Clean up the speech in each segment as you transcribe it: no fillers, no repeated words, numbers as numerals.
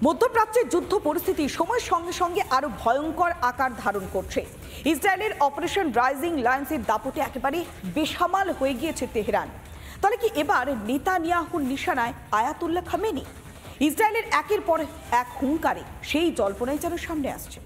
মধ্যপ্রাচ্যের যুদ্ধ পরিস্থিতি সময়ের সঙ্গে সঙ্গে আরো ভয়ঙ্কর আকার ধারণ করছে। ইসরায়েলের অপারেশন রাইজিং লায়ন্সের দাপটে একেবারে বেসামাল হয়ে গিয়েছে তেহরান। তাহলে কি এবার নেতানিয়াহুর নিশানায় আয়াতুল্লাহ খামেনি? ইসরায়েলের একের পর এক হুঙ্কারে সেই জল্পনাই যেন সামনে আসছে।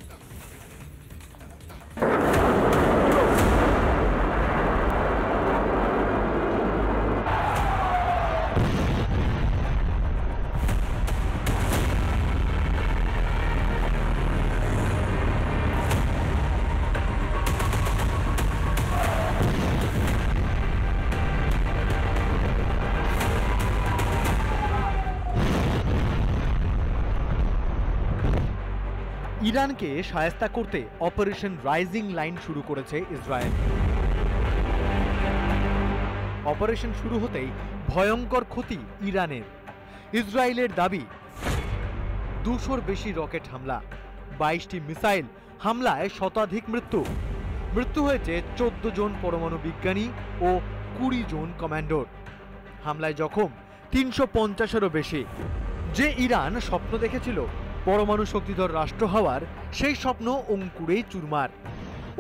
ইরানকে শায়েস্তা করতে অপারেশন রাইজিং লাইন শুরু করেছে ইসরায়েল। অপারেশন শুরু হতেই ভয়ঙ্কর ক্ষতি ইরানের। ইসরায়েলের দাবি 200-র বেশি রকেট হামলা, 22টি মিসাইল হামলায় শতাধিক মৃত্যু হয়েছে 14 জন পরমাণু বিজ্ঞানী ও 20 জন কমান্ডোর। হামলায় জখম 350-এরও বেশি। যে ইরান স্বপ্ন দেখেছিল পরমাণু শক্তিধর রাষ্ট্র হওয়ার, সেই স্বপ্ন অঙ্কুরেই চুরমার।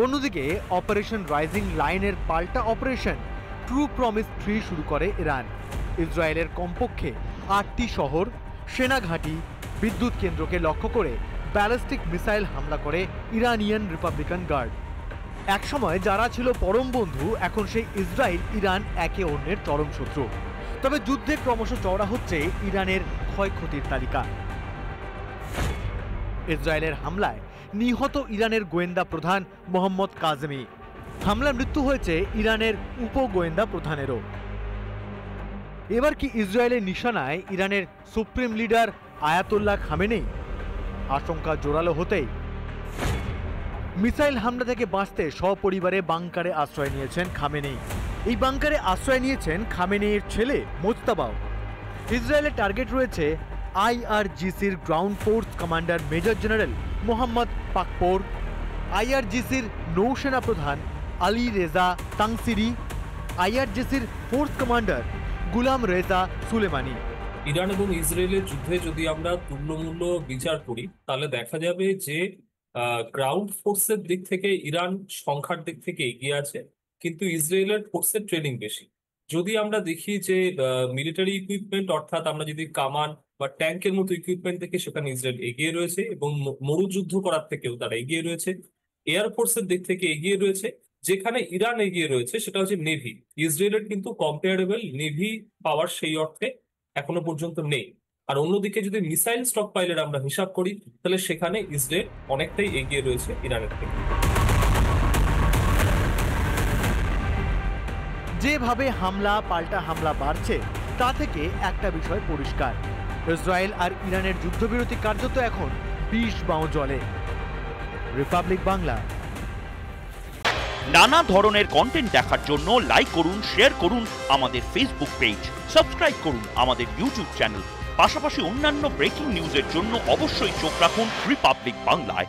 অন্যদিকে অপারেশন রাইজিং লাইনের পাল্টা অপারেশন ট্রু প্রমিস 3 শুরু করে ইরান। ইসরায়েলের কমপক্ষে 8টি শহর, সেনাঘাঁটি, বিদ্যুৎ কেন্দ্রকে লক্ষ্য করে ব্যালিস্টিক মিসাইল হামলা করে ইরানিয়ান রিপাবলিকান গার্ড। একসময় যারা ছিল পরম বন্ধু, এখন সেই ইসরায়েল ইরান একে অন্যের চরম শত্রু। তবে যুদ্ধে ক্রমশ চওড়া হচ্ছে ইরানের ক্ষয়ক্ষতির তালিকা। ইসরায়েলের হামলায় নিহত ইরানের গোয়েন্দা প্রধান মোহাম্মদ কাজেমি। হামলায় মৃত্যু হয়েছে ইরানের উপগোয়েন্দা প্রধানেরও। এবার কি ইসরায়েলের নিশানায় ইরানের সুপ্রিম লিডার আয়াতুল্লাহ খামেনি? আশঙ্কা জোরালো হতেই মিসাইল হামলা থেকে বাঁচতে সপরিবারে বাংকারে আশ্রয় নিয়েছেন খামেনি। এই বাংকারে আশ্রয় নিয়েছেন খামেনির ছেলে মোজতাবাও। ইসরায়েলের টার্গেট রয়েছে আইআরজিসির ground force commander major general Mohammad Pakpour, আইআরজিসির নৌসেনা প্রধান আলী রেজা তাংসিরি, আইআরজিসির force commander Gholam Reza Soleimani. Iran এবং ইসরায়েলের যুদ্ধে যদি আমরা তুল্যমূল্য বিচার করি, তাহলে দেখা যাবে যে গ্রাউন্ড ফোর্সের দিক থেকে ইরান সংখ্যার দিক থেকে এগিয়ে আছে, কিন্তু ইসরায়েলের ফোর্সের ট্রেনিং বেশি। যদি আমরা দেখি যে মিলিটারি ইকুইপমেন্ট, অর্থাৎ আমরা যদি কামান বা ট্যাঙ্কের মতো ইকুইপমেন্ট দেখি, সেখানে ইসরায়েল এগিয়ে রয়েছে এবং মরুযুদ্ধ করার থেকেও তারা এগিয়ে রয়েছে। এয়ারফোর্সের দিক থেকে এগিয়ে রয়েছে। যেখানে ইরান এগিয়ে রয়েছে সেটা হচ্ছে নেভি। ইসরায়েলের কিন্তু কম্পারেবল নেভি পাওয়ার সেই অর্থে এখনো পর্যন্ত নেই। আর অন্যদিকে যদি মিসাইল স্টক পাইলের আমরা হিসাব করি, তাহলে সেখানে ইসরায়েল অনেকটাই এগিয়ে রয়েছে ইরানের থেকে। যেভাবে হামলা পাল্টা হামলা বাড়ছে, তা থেকে একটা বিষয় পরিষ্কার, ইসরায়েল আর ইরানের যুদ্ধবিরতি কার্যত এখন 20 বাঁও জলে। রিপাবলিক বাংলা। নানা ধরনের কন্টেন্ট দেখার জন্য লাইক করুন, শেয়ার করুন আমাদের ফেসবুক পেজ, সাবস্ক্রাইব করুন আমাদের ইউটিউব চ্যানেল। পাশাপাশি অন্যান্য ব্রেকিং নিউজের জন্য অবশ্যই চোখ রাখুন রিপাবলিক বাংলায়।